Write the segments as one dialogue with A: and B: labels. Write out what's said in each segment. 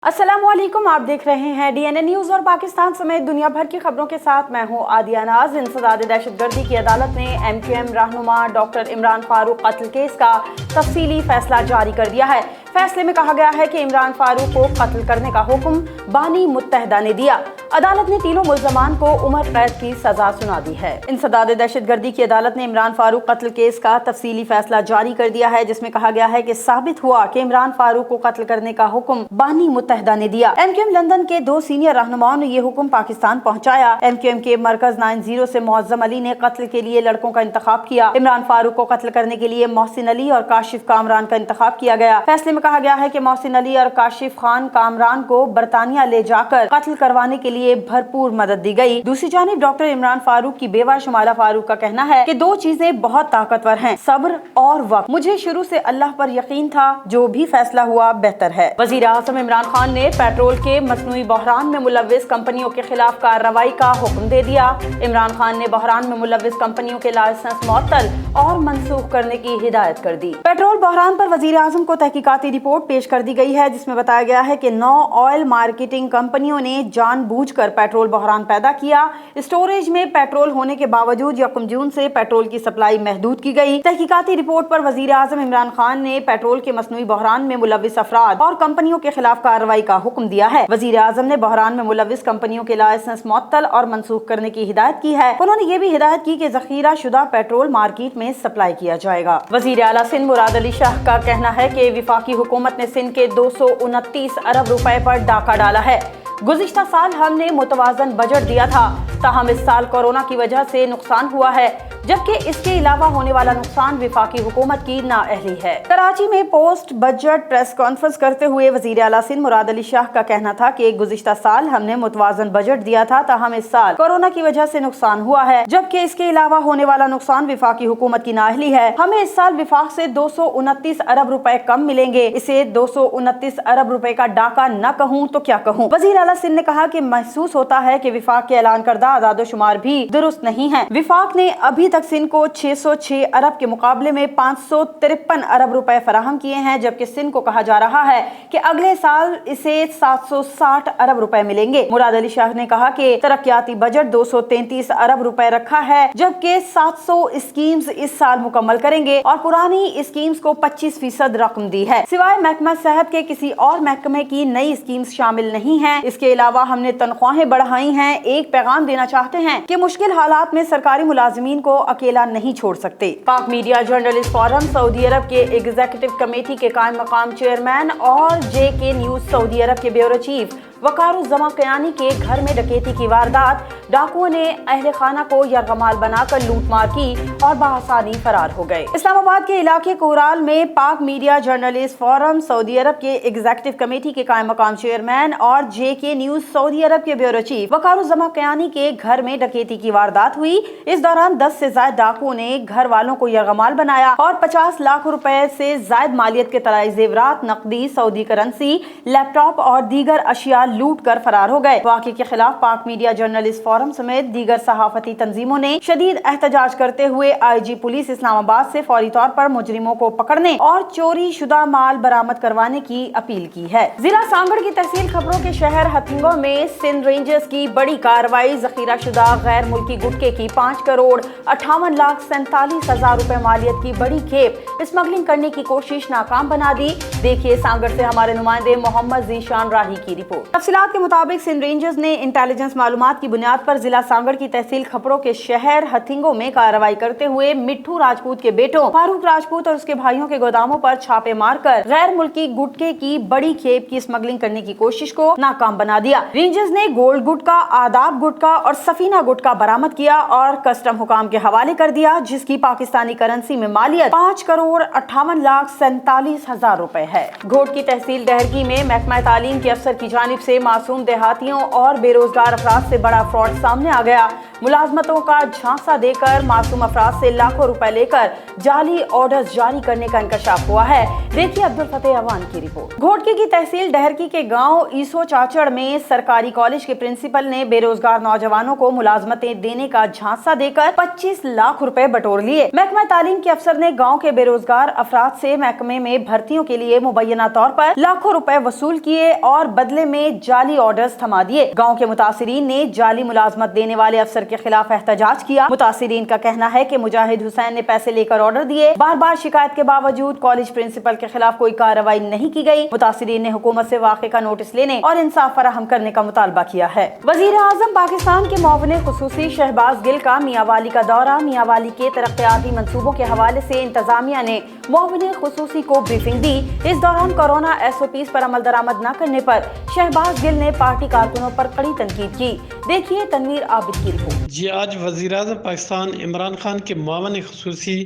A: अस्सलाम वालेकुम, आप देख रहे हैं डीएनए न्यूज़ और पाकिस्तान समेत दुनिया भर की खबरों के साथ मैं हूं आदिया नाज। इंसदाद दहशतगर्दी की अदालत ने MQM रहनुमा डॉक्टर इमरान फारूक कत्ल केस का तफसीली फैसला जारी कर दिया है। फैसले में कहा गया है कि इमरान फारूक को कत्ल करने का हुक्म बानी मुत्तहदा ने दिया। अदालत ने तीनों मुल्जमान को उम्र कैद की सजा सुना दी है। इंसदाद दहशतगर्दी की अदालत ने इमरान फारूक कत्ल केस का तफसीली फैसला जारी कर दिया है, जिसमें कहा गया है कि साबित हुआ कि इमरान फारूक को कत्ल करने का हुक्म बानी मुत्तहदा ने दिया। MQM लंदन के 2 सीनियर रहनुमाओं ने ये हुक्म पाकिस्तान पहुंचाया। MQM के मरकज 90 से मोअज़्ज़म अली ने कत्ल के लिए लड़कों का इंतखाब किया। इमरान फारूक को कत्ल करने के लिए मोहसिन अली और काशिफ कामरान का इंतखाब किया गया। फैसले में कहा गया है कि मोहसिन अली और काशिफ खान कामरान को बरतानिया ले जाकर कत्ल करवाने के लिए भरपूर मदद दी गई। दूसरी जानिब डॉक्टर इमरान फारूक की बेवा शुमाला फारूक का कहना है कि 2 चीजें बहुत ताकतवर हैं, सब्र और वक्त। मुझे शुरू से अल्लाह पर यकीन था, जो भी फैसला हुआ बेहतर है। वजीर आज़म इमरान खान ने पेट्रोल के मसनूई बहरान में मुलव्विस कंपनियों के खिलाफ कार्रवाई का हुक्म दे दिया। इमरान खान ने बहरान में मुलव्विस कंपनियों के लाइसेंस मुअत्तल और मनसूख करने की हिदायत कर दी। पेट्रोल बहरान पर वजीर आज़म को तहकीकाती रिपोर्ट पेश कर दी गई है, जिसमें बताया गया है कि 9 ऑयल मार्केटिंग कंपनियों ने जानबूझकर पेट्रोल बहरान पैदा किया। स्टोरेज में पेट्रोल होने के बावजूद 1 जून से पेट्रोल की सप्लाई महदूद की गई। तहकीकाती रिपोर्ट पर वजीर आज़म इमरान खान ने पेट्रोल के मसनूई बहरान में मुलव्विस अफराद और कंपनियों के खिलाफ कार्रवाई का हुक्म दिया है। वजीर आज़म ने बहरान में मुलव्विस कंपनियों के लाइसेंस मुअत्तल और मनसूख करने की हिदायत की है। उन्होंने ये भी हिदायत की कि जखीरा शुदा पेट्रोल मार्केट में सप्लाई किया जाएगा। वजीर आला सिंध मुराद अली शाह का कहना है कि विफाकी हुकूमत ने सिंध के 229 अरब रुपए पर डाका डाला है। गुज़िश्ता साल हमने मुतवाज़न बजट दिया था, ताहम इस साल कोरोना की वजह से नुकसान हुआ है, जबकि इसके अलावा होने वाला नुकसान विफाकी हुकूमत की नाअहली है। कराची में पोस्ट बजट प्रेस कॉन्फ्रेंस करते हुए वज़ीर आला सिंध मुराद अली शाह का कहना था कि गुज़िश्ता साल हमने मुतवाज़न बजट दिया था, ताहम इस साल कोरोना की वजह से नुकसान हुआ है, जबकि इसके अलावा होने वाला नुकसान विफाकी हुकूमत की नाअहली है। हमें इस साल विफाक से 229 अरब रुपए कम मिलेंगे। इसे 229 अरब रुपए का डाका न कहूँ तो क्या कहूँ। वज़ीर आला सिंध ने कहा कि महसूस होता है कि विफाक के ऐलान करदा आदादोशुमार भी दुरुस्त नहीं है। विफाक ने अभी तक सिंध को 606 अरब के मुकाबले में 553 अरब रुपए फराहम किए हैं, जबकि सिंध को कहा जा रहा है कि अगले साल इसे 760 अरब रुपए मिलेंगे। मुराद अली शाह ने कहा कि तरक्याती बजट 233 अरब रुपए रखा है, जबकि 700 स्कीम्स इस साल मुकम्मल करेंगे और पुरानी स्कीम्स को 25% रकम दी है। सिवाय महकमा सेहत के किसी और महकमे की नई स्कीम्स शामिल नहीं है। इसके अलावा हमने तनख्वाहें बढ़ाई हैं। एक पैगाम देना चाहते हैं कि मुश्किल हालात में सरकारी मुलाजिमीन को अकेला नहीं छोड़ सकते। पाक मीडिया जर्नलिस्ट फोरम सऊदी अरब के एग्जीक्यूटिव कमेटी के कायम मकाम चेयरमैन और JK न्यूज़ सऊदी अरब के ब्यूरो चीफ वकारुज़्ज़मा क़यानी के घर में डकैती की वारदात। डाकुओं ने अहले खाना को यरगमाल बनाकर लूटमार की और बआसानी फरार हो गए। इस्लामाबाद के इलाके कोराल में पाक मीडिया जर्नलिस्ट फोरम सऊदी अरब के एग्जीक्यूटिव कमेटी के कायम मकाम चेयरमैन और JK न्यूज़ सऊदी अरब के ब्यूरो चीफ वकारुज़्ज़मा क़यानी के घर में डकैती की वारदात हुई। इस दौरान 10 से ज्यादा डाकुओं ने घर वालों को यरगमाल बनाया और 50 लाख रुपए से ज्यादा मालियत के तलाई जेवरात, नकदी, सऊदी करेंसी, लैपटॉप और दीगर अशिया लूट कर फरार हो गए। वाक़े के खिलाफ पाक मीडिया जर्नलिस्ट फोरम समेत दीगर सहाफती तंजीमों ने शदीद एहतजाज करते हुए IG पुलिस इस्लामाबाद से फौरी तौर पर मुजरिमों को पकड़ने और चोरी शुदा माल बरामद करवाने की अपील की है। जिला सांगड़ की तहसील खबरों के शहर हथिंगो में सिंध रेंजर्स की बड़ी कार्रवाई। जखीरा शुदा गैर मुल्की गुटके की 5 करोड़ 58 लाख 47 हजार रुपए मालियत की बड़ी खेप स्मगलिंग करने की कोशिश नाकाम बना दी। देखिए सांगड़ से हमारे नुमाइंदे मोहम्मद ज़ीशान राही की रिपोर्ट। तफसीलात के मुताबिक सिंध रेंजर्स ने इंटेलिजेंस मालूमात की बुनियाद पर जिला सांगड़ की तहसील खपरों के शहर हथिंगो में कार्रवाई करते हुए मिट्ठू राजपूत के बेटों फारूक राजपूत और उसके भाइयों के गोदामों पर छापे मारकर गैर मुल्की गुटके की बड़ी खेप की स्मगलिंग करने की कोशिश को नाकाम बना दिया। रेंजर्स ने गोल्ड गुटका, आदाब गुटका और सफीना गुटका बरामद किया और कस्टम हुकाम के हवाले कर दिया, जिसकी पाकिस्तानी करेंसी में मालियत 5 करोड़ 58 लाख 47 हजार रुपए है। घोट की तहसील डहरगी में महकमा तालीम के अफसर की जानिब से मासूम देहातियों और बेरोजगार अफराद से बड़ा फ्रॉड सामने आ गया। मुलाजमतों का झांसा देकर मासूम अफराद से लाखों रुपए लेकर जाली ऑर्डर्स जारी करने का इंकशाफ हुआ है। देखिए अब्दुल फतेह अवान की रिपोर्ट। घोटकी की तहसील डहरकी के गांव ईसो चाचड़ में सरकारी कॉलेज के प्रिंसिपल ने बेरोजगार नौजवानों को मुलाजमतें देने का झांसा देकर 25 लाख रुपए बटोर लिए। महकमा तालीम के अफसर ने गांव के बेरोजगार अफराद से महकमे में भर्तियों के लिए मुबैना तौर पर लाखों रुपए वसूल किए और बदले में जाली ऑर्डर्स थमा दिए। गांव के मुतासिरीन ने जाली मुलाजमत देने वाले अफसर के खिलाफ एहतजाज किया। मुतासिरीन का कहना है कि मुजाहिद हुसैन ने पैसे लेकर ऑर्डर दिए। बार बार शिकायत के बावजूद कॉलेज प्रिंसिपल के खिलाफ कोई कार्रवाई नहीं की गई। मुतासिरीन ने हुकूमत से वाक़े का नोटिस लेने और इंसाफ फराहम करने का मुतालबा किया है। वजीर आज़म पाकिस्तान के मुआविन खुसूसी शहबाज गिल का मियांवाली का दौरा। मियांवाली के तरक्याती मंसूबों के हवाले से इंतजामिया ने मुआविन खुसूसी को ब्रीफिंग दी। इस दौरान कोरोना SOPs पर अमल दरामद न करने पर शहबाज गिल ने पार्टी कारकुनों पर कड़ी तनकीद की। देखिए तनवीर आबिद की रिपोर्ट।
B: जी आज वज़ीर आज़म पाकिस्तान इमरान खान के मुआविन खुसूसी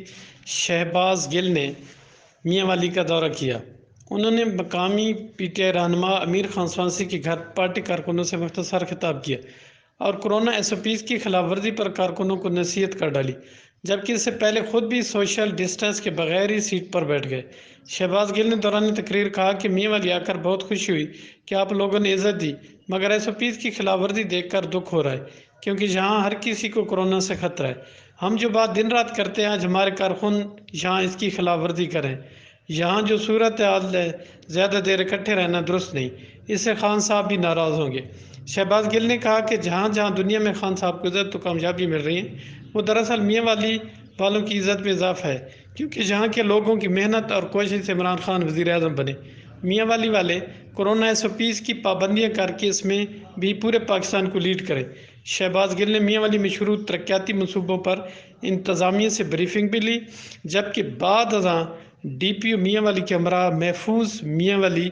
B: शहबाज गिल ने मियांवाली का दौरा किया। उन्होंने मकामी PTI रहनुमा अमीर खान स्वांसी के घर पार्टी कारकुनों से मुख्तसर खिताब किया और कोरोना SOPs की खिलाफ वर्जी पर कारकुनों को नसीहत कर डाली, जबकि इससे पहले खुद भी सोशल डिस्टेंस के बगैर ही सीट पर बैठ गए। शहबाज गिल ने दौरान तकरीर कहा कि मियांवाली आकर बहुत खुशी हुई कि आप लोगों ने इज़्ज़त दी, मगर SOPs की खिलाफ वर्जी देख कर दुख हो रहा है, क्योंकि यहाँ हर किसी को कोरोना से खतरा है। हम जो बात दिन रात करते हैं, आज हमारे कारकुन यहाँ इसकी खिलाफ वर्जी करें। यहाँ जो सूरत हाल है, ज़्यादा देर इकट्ठे रहना दुरुस्त नहीं, इससे खान साहब भी नाराज़ होंगे। शहबाज गिल ने कहा कि जहाँ जहाँ दुनिया में खान साहब को इज़्ज़त तो कामयाबी मिल रही है, वो दरअसल मियांवाली वालों की इज़्ज़त में इजाफा है, क्योंकि यहाँ के लोगों की मेहनत और कोशिश से इमरान खान वज़ीर आज़म बने। मियांवाली वाले कोरोना SOPs की पाबंदियाँ करके इसमें भी पूरे पाकिस्तान को लीड करें। शहबाज गिल ने मियांवाली में शुरू तरक्याती मनसूबों पर इंतज़ामिया से ब्रीफिंग भी ली, जबकि बाद अज़ां DPO मियांवाली के हमरा महफूज मियांवाली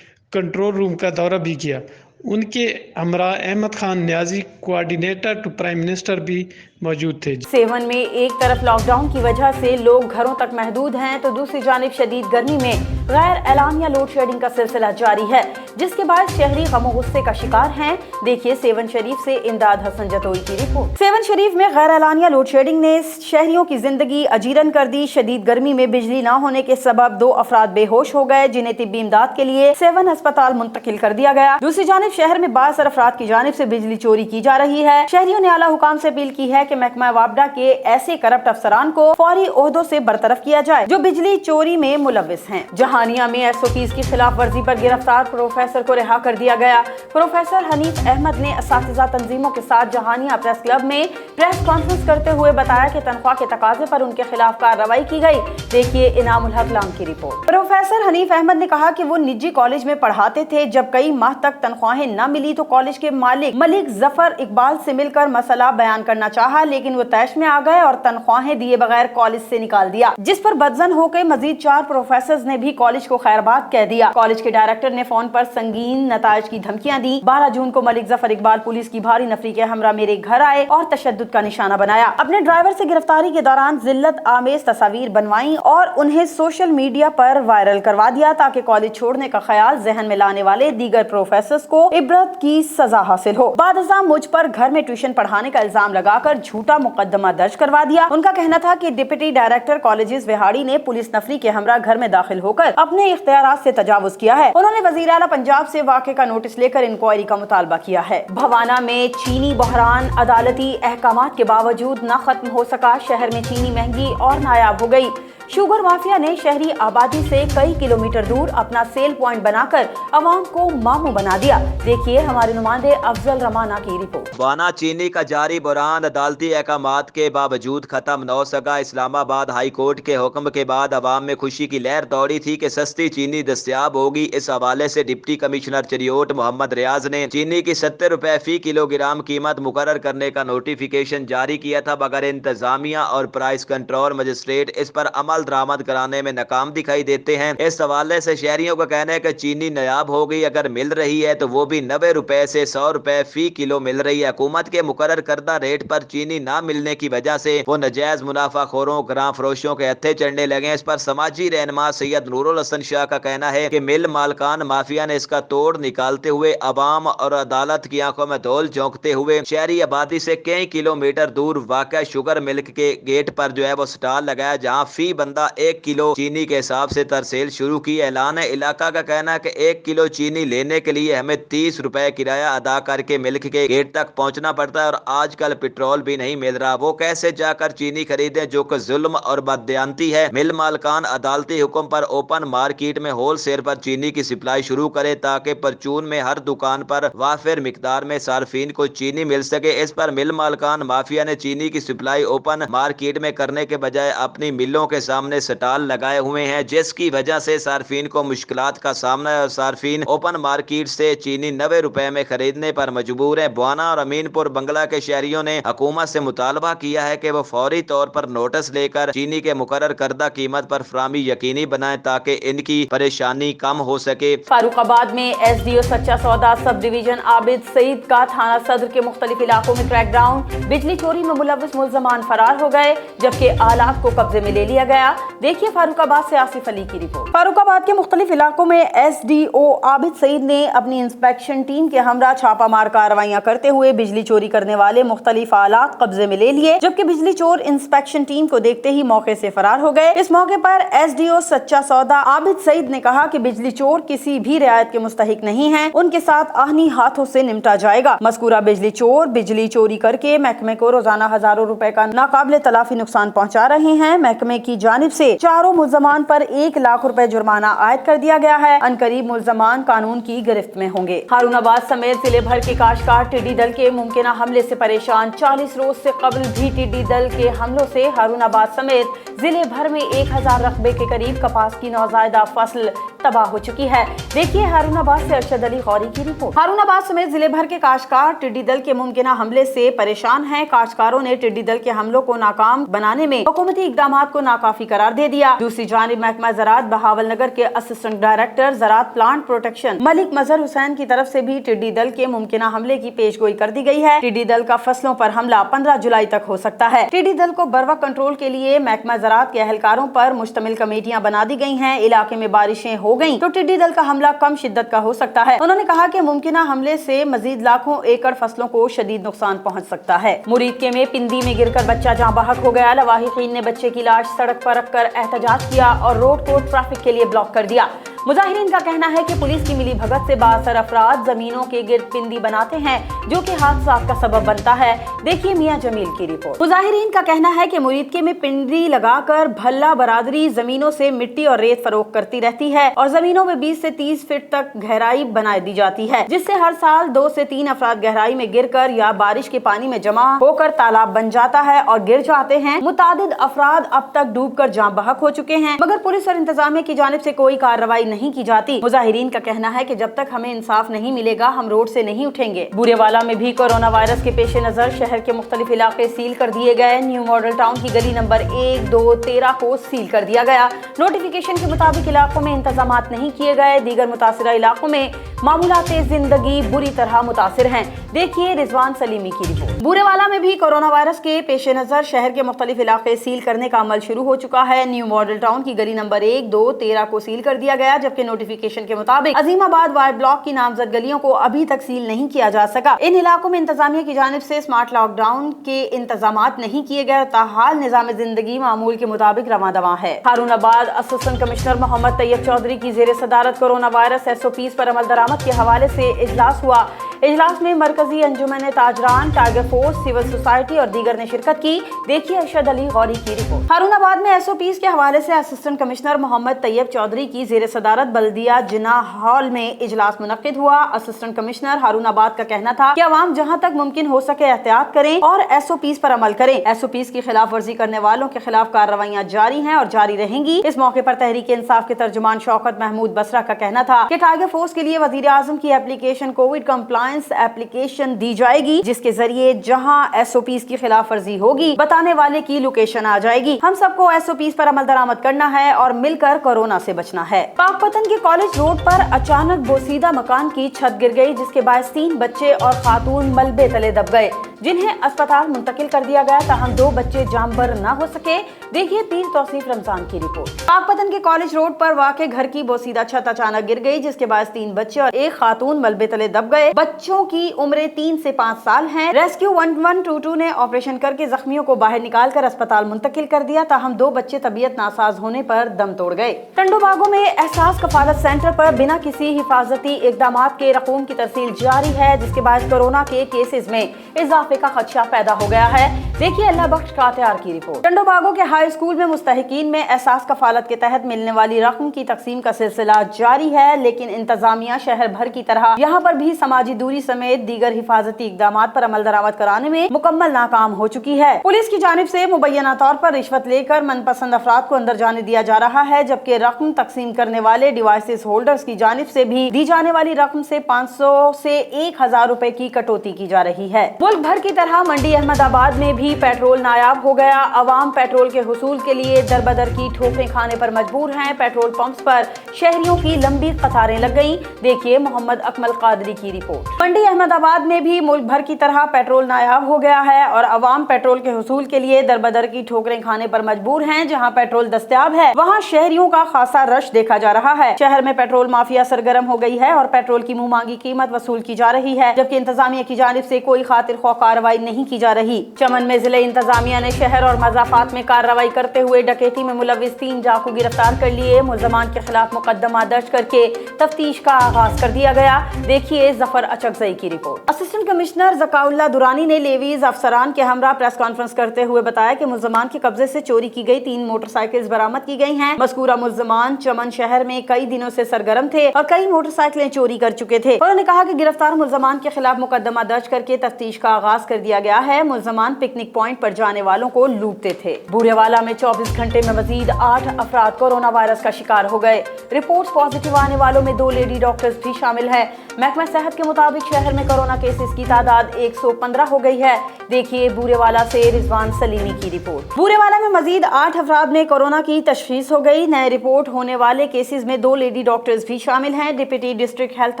B: कंट्रोल रूम का दौरा भी किया। उनके हमरा Ahmad Khan Niazi coordinator to prime minister भी मौजूद थे।
A: सेवन में एक तरफ लॉकडाउन की वजह से लोग घरों तक महदूद हैं, तो दूसरी जानिब शदीद गर्मी में गैर एलानिया लोड शेडिंग का सिलसिला जारी है, जिसके बाद शहरी गमो गुस्से का शिकार हैं। देखिए सेवन शरीफ से इमदाद हसन जतोई की रिपोर्ट। सेवन शरीफ में गैर एलानिया लोड शेडिंग ने शहरियों की जिंदगी अजीरन कर दी। शदीद गर्मी में बिजली न होने के सबब 2 अफराद बेहोश हो गए, जिन्हें तिब्बी इमदाद के लिए सेवन अस्पताल मुंतकिल कर दिया गया। दूसरी जानिब शहर में बासर अफराद की जानिब से बिजली चोरी की जा रही है। शहरियों ने आला हुकाम से अपील की है कि महकमा वापडा के ऐसे करप्ट अफसरान को फौरी ओहदों से बरतरफ किया जाए जो बिजली चोरी में मुलविस हैं। जहानिया में SOPs की खिलाफ वर्जी पर गिरफ्तार प्रोफेसर को रिहा कर दिया गया। प्रोफेसर हनीफ अहमद ने असातिज़ा तंजीमों के साथ जहानिया प्रेस क्लब में प्रेस कॉन्फ्रेंस करते हुए बताया कि तनख्वाह के तकाजे पर उनके खिलाफ कार्रवाई की गई। देखिए इनामुल हक लाम की रिपोर्ट। प्रोफेसर हनीफ अहमद ने कहा कि वो निजी कॉलेज में पढ़ाते थे। जब कई माह तक तनख्वाहें न मिली तो कॉलेज के मालिक मलिक जफर इकबाल से मिलकर मसला बयान करना चाहा, लेकिन वो तैश में आ गए और तनख्वाहें दिए बगैर कॉलेज से निकाल दिया, जिस पर बदजन होकर मजीद 4 प्रोफेसर ने भी कॉलेज को खैरबाद कह दिया। कॉलेज के डायरेक्टर ने फोन पर संगीन नताइज की धमकियां दी। 12 जून को मलिक जफर इकबाल पुलिस की भारी नफरी के हमरा मेरे घर आए और तशद्दुद का निशाना बनाया। अपने ड्राइवर से गिरफ्तारी के दौरान जिल्लत आमेज तस्वीर बनवाई और उन्हें सोशल मीडिया पर वायरल करवा दिया, ताकि कॉलेज छोड़ने का ख्याल जहन में लाने वाले दीगर प्रोफेसर को इबरत की सजा हासिल हो। बाद मुझ पर घर में ट्यूशन पढ़ाने का इल्जाम लगाकर झूठा मुकदमा दर्ज करवा दिया। उनका कहना था कि डिप्टी डायरेक्टर कॉलेजेस विहाड़ी ने पुलिस नफरी के हमरा घर में दाखिल होकर अपने इख्तियारात से तजावुज किया है। उन्होंने वजीर आला पंजाब से वाक़े का नोटिस लेकर इंक्वायरी का मुतालबा किया है। भवाना में चीनी बहरान अदालती अहकामात के बावजूद न खत्म हो सका। शहर में चीनी महंगी और नायाब हो गई। शुगर माफिया ने शहरी आबादी से कई किलोमीटर दूर अपना सेल पॉइंट बनाकर अवाम को मामू बना दिया। देखिए हमारे नुमाइंदे अफजल रमाना की रिपोर्ट।
C: बहाना चीनी का जारी बहरान अदालती अहकामात के बावजूद खत्म न हो सका। इस्लामाबाद हाई कोर्ट के हुक्म के बाद अवाम में खुशी की लहर दौड़ी थी कि सस्ती चीनी दस्तयाब होगी। इस हवाले से डिप्टी कमिश्नर चरियोट मोहम्मद रियाज ने चीनी की 70 रुपए फी किलोग्राम कीमत मुकर्रर करने का नोटिफिकेशन जारी किया था, मगर इंतजामिया और प्राइस कंट्रोल मजिस्ट्रेट इस पर अमल مال درآمد کرانے میں ناکام دکھائی دیتے ہیں۔ اس حوالے سے شہریوں کا کہنا ہے کہ چینی نایاب ہو گئی، اگر مل رہی ہے تو وہ بھی 90 روپے سے 100 روپے فی کلو مل رہی ہے۔ حکومت کے مقرر کردہ ریٹ پر چینی نہ ملنے کی وجہ سے وہ ناجائز منافع خوروں، گراں فروشوں کے ہتھے چڑھنے لگے۔ اس پر سماجی رہنما سید نور الحسن شاہ کا کہنا ہے کہ مل مالکان مافیا نے اس کا توڑ نکالتے ہوئے عوام اور عدالت کی آنکھوں میں دھول جھونکتے ہوئے شہری آبادی سے کئی کلومیٹر دور واقع شوگر ملک کے گیٹ پر جو ہے وہ سٹال لگایا، جہاں فی بندہ 1 کلو چینی کے حساب سے ترسیل شروع کی۔ اعلان علاقہ کا کہنا ہے کہ 1 کلو چینی لینے کے لیے ہمیں 30 روپے کرایہ ادا کر کے ملک کے گیٹ تک پہنچنا پڑتا ہے، اور آج کل پیٹرول بھی نہیں مل رہا، وہ کیسے جا کر چینی خریدیں، جو کہ ظلم اور بددیانتی ہے۔ مل مالکان عدالتی حکم پر اوپن مارکیٹ میں ہول سیل پر چینی کی سپلائی شروع کرے تاکہ پرچون میں ہر دکان پر وافر مقدار میں صارفین کو چینی مل سکے۔ اس پر مل مالکان مافیا نے چینی کی سپلائی اوپن مارکیٹ میں کرنے کے بجائے اپنی ملوں کے سامنے سٹال لگائے ہوئے ہیں، جس کی وجہ سے صارفین کو مشکلات کا سامنا ہے، اور صارفین اوپن مارکیٹ سے چینی 90 روپے میں خریدنے پر مجبور ہے۔ بوانا اور امین پور بنگلہ کے شہریوں نے حکومت سے مطالبہ کیا ہے کہ وہ فوری طور پر نوٹس لے کر چینی کے مقرر کردہ قیمت پر فراہمی یقینی بنائیں تاکہ ان کی پریشانی کم ہو سکے۔
A: فاروق آباد میں ایس ڈی او سچا سودا سب ڈویژن عابد سعید کا تھانہ صدر کے مختلف علاقوں میں کریک ڈاؤن، بجلی چوری میں ملوث ملزمان فرار ہو گئے جبکہ آلات کو قبضے میں لے لیا گیا۔ دیکھیے فاروق آباد سے آصف علی کی رپورٹ۔ فاروق آباد کے مختلف علاقوں میں ایس ڈی او عابد سعید نے اپنی انسپیکشن ٹیم کے ہمراہ چھاپہ مار کارروائیاں کرتے ہوئے بجلی چوری کرنے والے مختلف آلات قبضے میں لے لیے، جبکہ بجلی چور انسپیکشن ٹیم کو دیکھتے ہی موقع سے فرار ہو گئے۔ اس موقع پر ایس ڈی او سچا سودا عابد سعید نے کہا کہ بجلی چور کسی بھی رعایت کے مستحق نہیں ہیں، ان کے ساتھ آہنی ہاتھوں سے نمٹا جائے گا۔ مذکورہ بجلی چور بجلی چوری کر کے محکمے کو روزانہ ہزاروں روپے کا ناقابل تلافی نقصان پہنچا رہے ہیں۔ محکمے کی جانب سے چاروں ملزمان پر 1 لاکھ روپے جرمانہ عائد کر دیا گیا ہے۔ عنقریب ملزمان قانون کی گرفت میں ہوں گے۔ ہارون آباد سمیت ضلع بھر کے کاشتکار ٹڈی دل کے ممکنہ حملے سے پریشان۔ 40 روز سے قبل بھی ٹڈی دل کے حملوں سے ہارون آباد سمیت ضلع بھر میں 1000 رقبے کے قریب کپاس کی نوزائیدہ فصل تباہ ہو چکی ہے۔ دیکھیے ہارون آباد سے ارشد علی غوری کی رپورٹ۔ ہارون آباد سمیت ضلع بھر کے کاشتکار ٹڈی دل کے ممکنہ حملے سے پریشان ہیں۔ کاشتکاروں نے ٹڈی دل کے حملوں کو ناکام بنانے میں حکومتی اقدامات کو ناکافی قرار دے دیا۔ دوسری جانب محکمہ زراعت بہاول نگر کے اسسٹنٹ ڈائریکٹر زراعت پلانٹ پروٹیکشن ملک مظہر حسین کی طرف سے بھی ٹڈی دل کے ممکنہ حملے کی پیش گوئی کر دی گئی ہے۔ ٹڈی دل کا فصلوں پر حملہ 15 جولائی تک ہو سکتا ہے۔ ٹڈی دل کو بروقت کنٹرول کے لیے محکمہ زراعت کے اہلکاروں پر مشتمل کمیٹیاں بنا دی گئی ہیں۔ علاقے میں بارشیں ہو گئیں تو ٹڈی دل کا حملہ کم شدت کا ہو سکتا ہے۔ انہوں نے کہا کہ ممکنہ حملے سے مزید لاکھوں ایکڑ فصلوں کو شدید نقصان پہنچ سکتا ہے۔ مریدکے میں پندی میں گر کر بچہ جاں بحق ہو گیا۔ لواحقین نے بچے کی لاش سڑک پر رکھ کر احتجاج کیا اور روڈ کو ٹریفک کے لیے بلاک کر دیا۔ مظاہرین کا کہنا ہے کہ پولیس کی ملی بھگت سے بااثر افراد زمینوں کے گرد پندی بناتے ہیں جو کہ حادثات کا سبب بنتا ہے۔ دیکھیے میاں جمیل کی رپورٹ۔ مظاہرین کا کہنا ہے کہ مریدکے میں پندی لگا کر بھلا برادری زمینوں سے مٹی اور ریت فروخت کرتی رہتی ہے اور زمینوں میں 20 سے 30 فٹ تک گہرائی بنا دی جاتی ہے، جس سے ہر سال 2 سے 3 افراد گہرائی میں گر کر یا بارش کے پانی میں جمع ہو کر تالاب بن جاتا ہے اور گر جاتے ہیں۔ متعدد افراد اب تک ڈوب کر جاں بحق ہو چکے ہیں مگر پولیس اور انتظامیہ کی جانب سے کوئی کارروائی نہیں کی جاتی۔ مظاہرین کا کہنا ہے کہ جب تک ہمیں انصاف نہیں ملے گا ہم روڈ سے نہیں اٹھیں گے۔ بورے والا میں بھی کورونا وائرس کے پیش نظر شہر کے مختلف علاقے سیل کر دیے گئے۔ نیو ماڈل ٹاؤن کی گلی نمبر 1، 2، 13 کو سیل کر دیا گیا۔ نوٹیفیکیشن کے مطابق علاقوں میں انتظامات نہیں کیے گئے۔ دیگر متاثرہ علاقوں میں معمولات زندگی بری طرح متاثر ہیں۔ دیکھیے رضوان سلیمی کی رپورٹ۔ بورے والا میں بھی کورونا وائرس کے پیش نظر شہر کے مختلف علاقے سیل کرنے کا عمل شروع ہو چکا ہے۔ نیو ماڈل ٹاؤن کی گلی نمبر 1، 2، 13 کو سیل کر دیا گیا جبکہ نوٹیفیکیشن کے مطابق عظیم آباد وائی بلاک کی نامزد گلیوں کو ابھی تک سیل نہیں کیا جا سکا۔ ان علاقوں میں انتظامیہ کی جانب سے اسمارٹ لاک ڈاؤن کے انتظامات نہیں کیے گئے، تاحال نظام زندگی معمول کے مطابق رواں دواں ہے۔ ہارون آباد اسسٹنٹ کمشنر محمد طیب چودھری کی زیر صدارت کورونا وائرس SOPs پر عمل درآمد کے حوالے سے اجلاس ہوا۔ اجلاس میں مرکزی انجمن تاجران، ٹائیگر فورس، سول سوسائٹی اور دیگر نے شرکت کی۔ دیکھیے ارشد علی غوری کی رپورٹ۔ ہارون آباد میں SOPs کے حوالے سے اسسٹنٹ کمشنر محمد طیب چودھری کی زیر صدارت بلدیہ جناح ہال میں اجلاس منعقد ہوا۔ اسسٹنٹ کمشنر ہارون آباد کا کہنا تھا کہ عوام جہاں تک ممکن ہو سکے احتیاط کریں اور SOPs پر عمل کریں۔ SOPs کی خلاف ورزی کرنے والوں کے خلاف کارروائیاں جاری ہیں اور جاری رہیں گی۔ اس موقع پر تحریک انصاف کے ترجمان شوکت محمود بسرا کا کہنا تھا کہ ٹائیگر فورس کے لیے وزیر اعظم کی application Covid compliance compliance application दी जाएगी, जिसके जरिए जहां SOPs की खिलाफ वर्जी होगी बताने वाले की लोकेशन आ जाएगी। हम सबको SOPs पर अमल दरामद करना है और मिलकर कोरोना से बचना है। पाकपतन के कॉलेज रोड पर अचानक बोसीदा मकान की छत गिर गई, जिसके बाद 3 बच्चे और खातून मलबे तले दब गए, जिन्हें अस्पताल मुंतकिल कर दिया गया, ताहम 2 बच्चे जामबर न हो सके। देखिए पीर तौसीफ रमजान की रिपोर्ट। पाकपतन के कॉलेज रोड पर वाक़े घर की बोसीदा छत अचानक गिर गई, जिसके बाद 3 बच्चे और 1 खातून मलबे तले दब गए। बच्चों की उम्रें 3 से 5 साल हैं। रेस्क्यू 1122 ने ऑपरेशन करके जख्मियों को बाहर निकालकर अस्पताल मुंतकिल कर दिया, ताहम 2 बच्चे तबीयत नासाज होने पर दम तोड़ गए। टंडो बागों में एहसास कफालत सेंटर पर बिना किसी हिफाजती इकदाम के रकूम की तरसील जारी है, जिसके बाद कोरोना के केसेस में इजाफे का खदशा पैदा हो गया है। देखिए अल्लाह बख्श कातियार की रिपोर्ट। टंडो बागों के हाई स्कूल में मुस्तहिकीन में एहसास कफालत के तहत मिलने वाली रकम की तकसीम का सिलसिला जारी है, लेकिन इंतजामिया शहर भर की तरह यहाँ पर भी समाजी दूरी समेत दीगर हिफाजती इकदाम पर अमल दरामद कराने में मुकम्मल नाकाम हो चुकी है। पुलिस की जानिब से मुबैना तौर पर रिश्वत लेकर मनपसंद अफराद को अंदर जाने दिया जा रहा है, जबकि रकम तकसीम करने वाले डिवाइसेस होल्डर्स की जानिब से भी दी जाने वाली रकम से 500 से 1000 रुपए की कटौती की जा रही है। मुल्क भर की तरह मंडी अहमदाबाद में भी पेट्रोल नायाब हो गया। अवाम पेट्रोल के हुसूल के लिए दरबदर की ठोकरें खाने पर मजबूर हैं। पेट्रोल पंप्स पर शहरियों की लंबी कतारें लग गईं। देखिए मोहम्मद अकमल कादरी की रिपोर्ट। मंडी अहमदाबाद में भी मुल्क भर की तरह पेट्रोल नायाब हो गया है और अवाम पेट्रोल के हुसूल के लिए दरबदर की ठोकरें खाने पर मजबूर हैं। जहां पेट्रोल दस्तयाब है वहां शहरियों का खासा रश देखा जा रहा है। शहर में पेट्रोल माफिया सरगर्म हो गई है और पेट्रोल की मुंह मांगी कीमत वसूल की जा रही है, जबकि इंतजामिया की जानिब से कोई खातिर ख्वाह कार्रवाई नहीं की जा रही। चमन में जिले इंतजामिया ने शहर और मज़ाफात में कार्रवाई करते हुए डकैती में मुलविस 3 डाकू गिरफ्तार कर लिए। मुल्ज़मान के खिलाफ मुकदमा दर्ज करके तफ्तीश का आगाज कर दिया गया। देखिए जफर अचकज़ई की report. Assistant commissioner Zakaullah Durrani ने लेवीज अफसरान के हमरा प्रेस कॉन्फ्रेंस करते हुए बताया कि मुल्ज़मान के कब्जे से चोरी की गई 3 मोटरसाइकिल बरामद की गई हैं। मज़कूरा मुल्ज़मान चमन शहर में कई दिनों से सरगर्म थे और कई मोटरसाइकिलें चोरी कर चुके थे। उन्होंने कहा कि गिरफ्तार मुल्ज़मान के खिलाफ मुकदमा दर्ज करके तफ्तीश का आगाज कर दिया गया है। मुल्ज़मान पिकनिक पॉइंट पर जाने वालों को लूटते थे। बूरेवाला में 24 घंटे में मजीद 8 अफराद कोरोना वायरस का शिकार हो गए। रिपोर्ट पॉजिटिव आने वालों में 2 लेडी डॉक्टर्स भी शामिल है। महकमा सेहत के मुताबिक शहर में कोरोना केसेस की तादाद 115 हो गई है। देखिए बूरेवाला से रिजवान सलीमी की रिपोर्ट। बूरेवाला में मजीद 8 अफराद में कोरोना की तशखीस हो गई। नए रिपोर्ट होने वाले केसेस में 2 लेडी डॉक्टर्स भी शामिल हैं। Deputy district health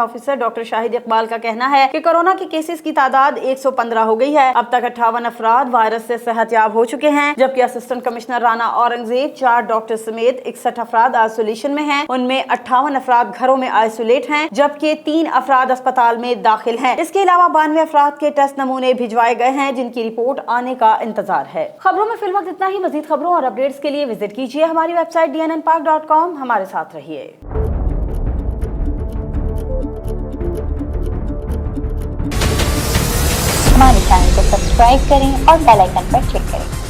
A: officer doctor Shahid Iqbal का कहना है कि कोरोना के केसेस की तादाद 115 हो गई है। अब तक 58 अफराद वायरस से सेहतयाब हो चुके हैं, जबकि assistant commissioner Rana Aurangzeb 4 doctor समेत 61 अफराद आइसोलेशन में हैं। उनमें 58 अफराद घरों में आइसोलेट हैं, जबकि 3 अफराद अस्पताल में दाखिल हैं। इसके अलावा 92 अफराद के टेस्ट नमूने भिजवाए गए हैं, जिनकी रिपोर्ट आने का इंतजार है। खबरों में फिलहाल इतना ही। मजीद खबरों और अपडेट्स के लिए विजिट कीजिए हमारी वेबसाइट dnnpark.com। हमारे साथ रहिए।
D: हमारे चैनल को सब्सक्राइब करें और बेल आइकन पर क्लिक करें।